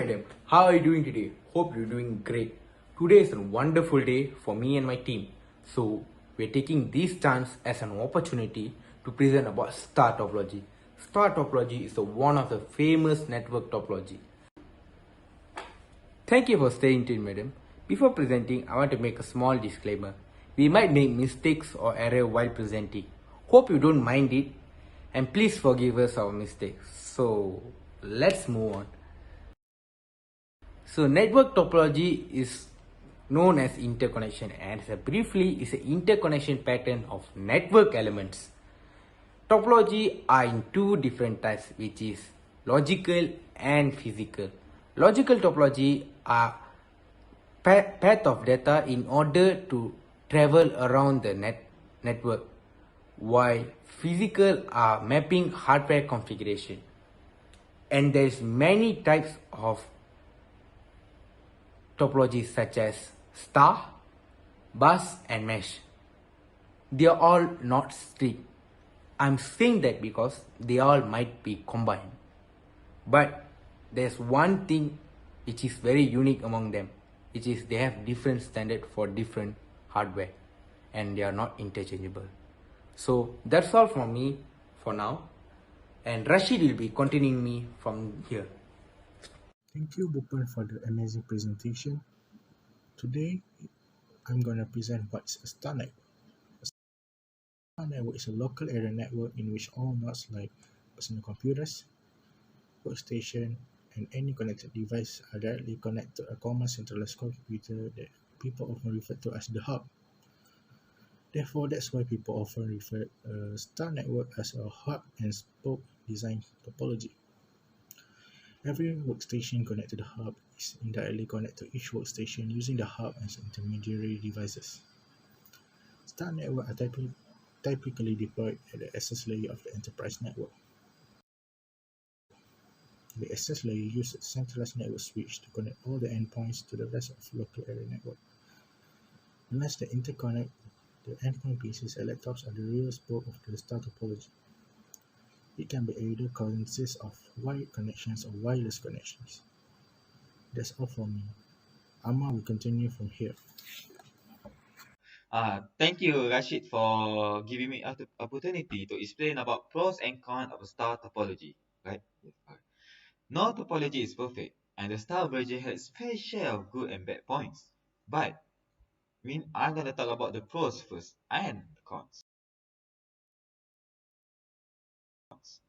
madam, how are you doing today? Hope you're doing great. Today is a wonderful day for me and my team. So we're taking this chance as an opportunity to present about star topology. Star topology is one of the famous network topology. Thank you for staying tuned, madam. Before presenting, I want to make a small disclaimer. We might make mistakes or error while presenting. Hope you don't mind it, and please forgive us our mistakes. So let's move on. So network topology is known as interconnection, and briefly is an interconnection pattern of network elements. Topology are in two different types, which is logical and physical. Logical topology are path of data in order to travel around the network, while physical are mapping hardware configuration. And there's many types of topologies such as star, bus and mesh. They are all not strict. I'm saying that because they all might be combined. But there's one thing which is very unique among them, which is they have different standard for different hardware and they are not interchangeable. So that's all from me for now, and Rashid will be continuing me from here. Thank you, Bupan, for the amazing presentation. Today, I'm going to present what's a star network. A star network is a local area network in which all nodes like personal computers, workstation, and any connected device are directly connected to a common centralized computer that people often refer to as the hub. Therefore, that's why people often refer a star network as a hub and spoke design topology. Every workstation connected to the hub is indirectly connected to each workstation using the hub as intermediary devices. Star networks are typically deployed at the access layer of the enterprise network. The access layer uses a centralized network switch to connect all the endpoints to the rest of the local area network. Unless the interconnect, the endpoint PCs and laptops are the real spoke of the star topology. It can be either consist of wired connections or wireless connections. That's all from me. Amma will continue from here. Thank you, Rashid, for giving me an opportunity to explain about pros and cons of star topology. Right? Yes, alright. No topology is perfect, and the star version has fair share of good and bad points. But I'm gonna talk about the pros first and the cons.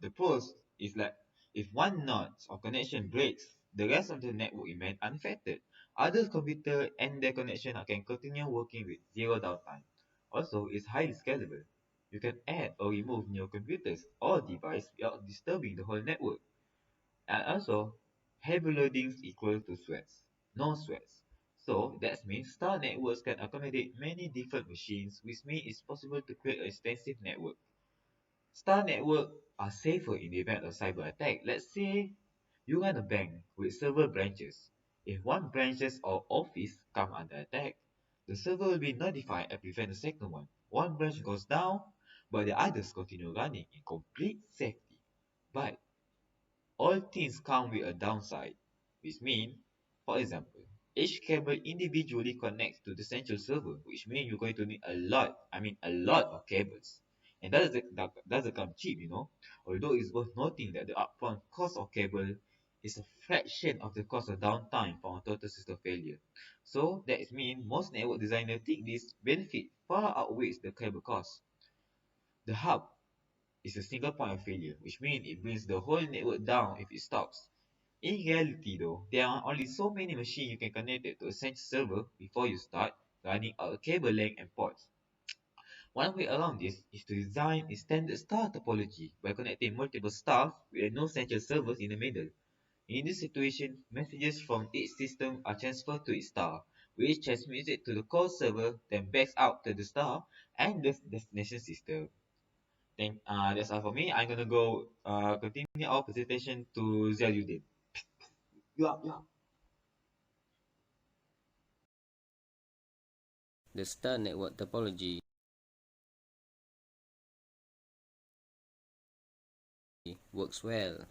The pros is like if one node of connection breaks, the rest of the network remain unaffected. Other computer and their connection can continue working with zero downtime. Also, it's highly scalable. You can add or remove new computers or device without disturbing the whole network. And also, heavy loadings equal to sweats. No sweats. So that means star networks can accommodate many different machines, which means it's possible to create an extensive network. Star networks are safer in the event of cyber attack. Let's say you run a bank with several branches. If one branches or office come under attack, the server will be notified and prevent the second one. One branch goes down, but the others continue running in complete safety. But all things come with a downside, which means, for example, each cable individually connects to the central server, which means you're going to need a lot of cables. And that doesn't come cheap, Although it's worth noting that the upfront cost of cable is a fraction of the cost of downtime for a total system failure. So that means most network designers think this benefit far outweighs the cable cost. The hub is a single point of failure, which means it brings the whole network down if it stops. In reality though, there are only so many machines you can connect it to a central server before you start running out of cable length and ports. One way around this is to design a standard star topology by connecting multiple stars with no central servers in the middle. In this situation, messages from each system are transferred to its star, which transmits it to the core server, then backs out to the star and the destination system. That's all for me. I'm gonna go continue our presentation to Ziauddin. Yeah, yeah. The star network topology works well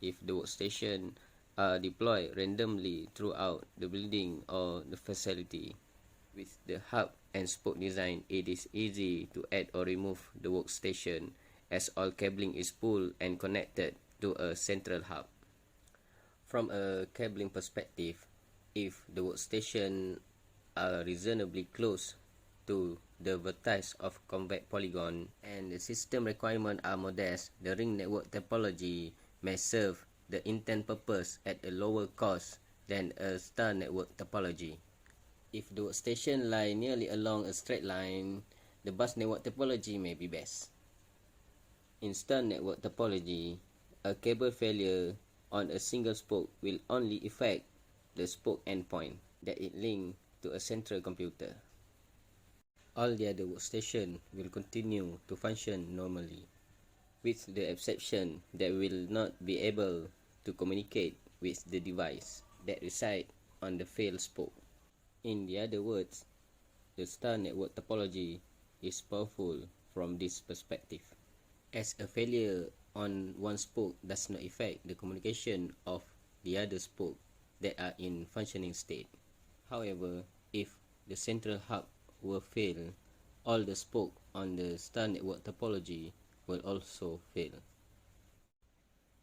if the workstation are deployed randomly throughout the building or the facility. With the hub and spoke design, it is easy to add or remove the workstation as all cabling is pulled and connected to a central hub. From a cabling perspective, if the workstation are reasonably close to the vertex of convex polygon and the system requirements are modest, the ring network topology may serve the intent purpose at a lower cost than a star network topology. If the workstation lie nearly along a straight line, the bus network topology may be best. In star network topology, a cable failure on a single spoke will only affect the spoke endpoint that it linked to a central computer. All the other workstations will continue to function normally, with the exception that will not be able to communicate with the device that resides on the failed spoke. In the other words, the star network topology is powerful from this perspective, as a failure on one spoke does not affect the communication of the other spoke that are in functioning state. However, if the central hub will fail, all the spokes on the star network topology will also fail.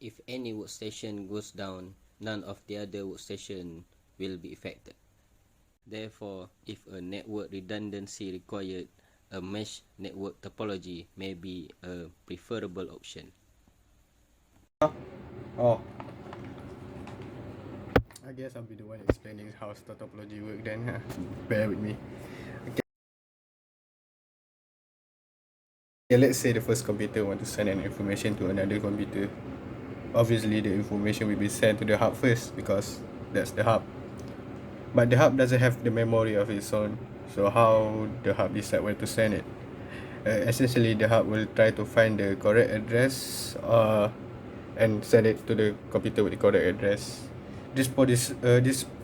If any workstation goes down, none of the other workstations will be affected. Therefore, if a network redundancy required, a mesh network topology may be a preferable option. Oh, I guess I'll be the one explaining how star topology works then. Bear with me. Okay, let's say the first computer want to send an information to another computer. Obviously, the information will be sent to the hub first because that's the hub. But the hub doesn't have the memory of its own, so how the hub decide where to send it? Essentially, the hub will try to find the correct address and send it to the computer with the correct address. This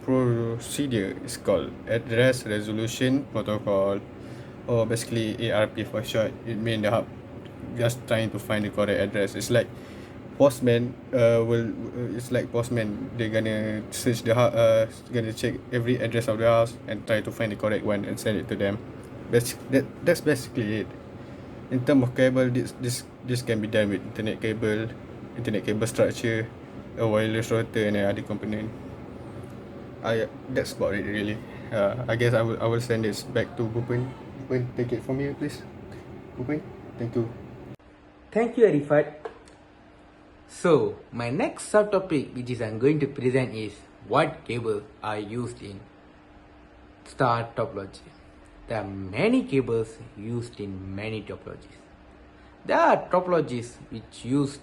procedure is called Address Resolution Protocol, or basically ARP for short. It means the hub just trying to find the correct address. It's like postman. They're gonna search the house, gonna check every address of the house and try to find the correct one and send it to them. That's basically it. In terms of cable, this can be done with internet cable structure, a wireless router, and other component. That's about it really. I guess I will send this back to Bhupen. Bhupen, take it from here, please. Bhupen, thank you. Thank you, Arifat. So, my next subtopic which is I'm going to present is what cables are used in star topology. There are many cables used in many topologies. There are topologies which used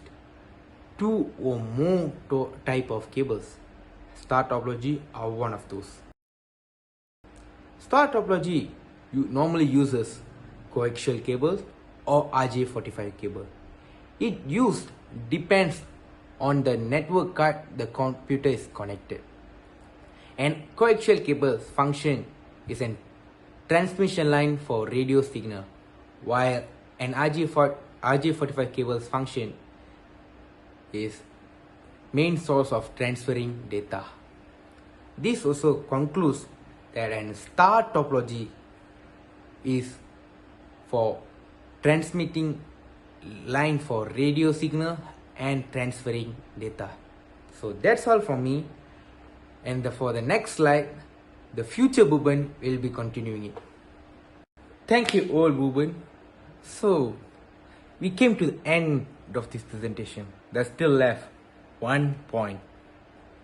two or more type of cables. Star topology are one of those. Star topology normally uses coaxial cables or RJ45 cable. It used depends on the network card the computer is connected. And coaxial cables function is a transmission line for radio signal, while an RJ45 cable's function is main source of transferring data. This also concludes that a star topology is for transmitting line for radio signal and transferring data. So that's all from me, and for the next slide the future Bhuban will be continuing it. Thank you all, Bhuban. So we came to the end of this presentation. There's still left one point,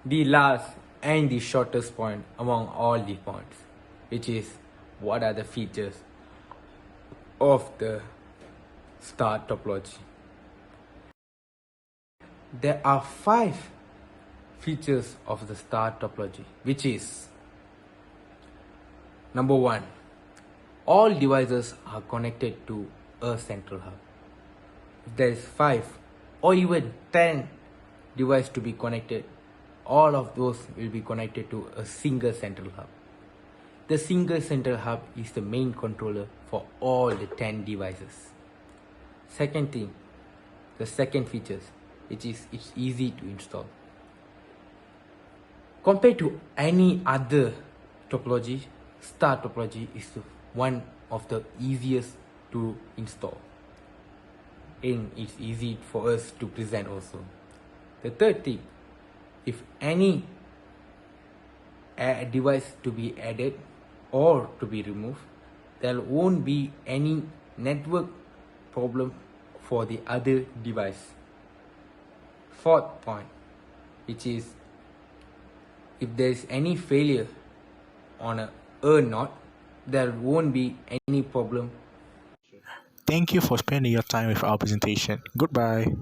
the last and the shortest point among all the points, which is what are the features of the star topology. There are 5 features of the star topology, which is: number 1, all devices are connected to a central hub. If there is 5 or even 10 devices to be connected, all of those will be connected to a single central hub. The single central hub is the main controller for all the 10 devices. Second thing, the second features, which is it's easy to install. Compared to any other topology, star topology is one of the easiest to install, and it's easy for us to present also. The third thing, if any device to be added or to be removed, there won't be any network problem for the other device. Fourth point, which is if there is any failure on a node, there won't be any problem. Thank you for spending your time with our presentation. Goodbye.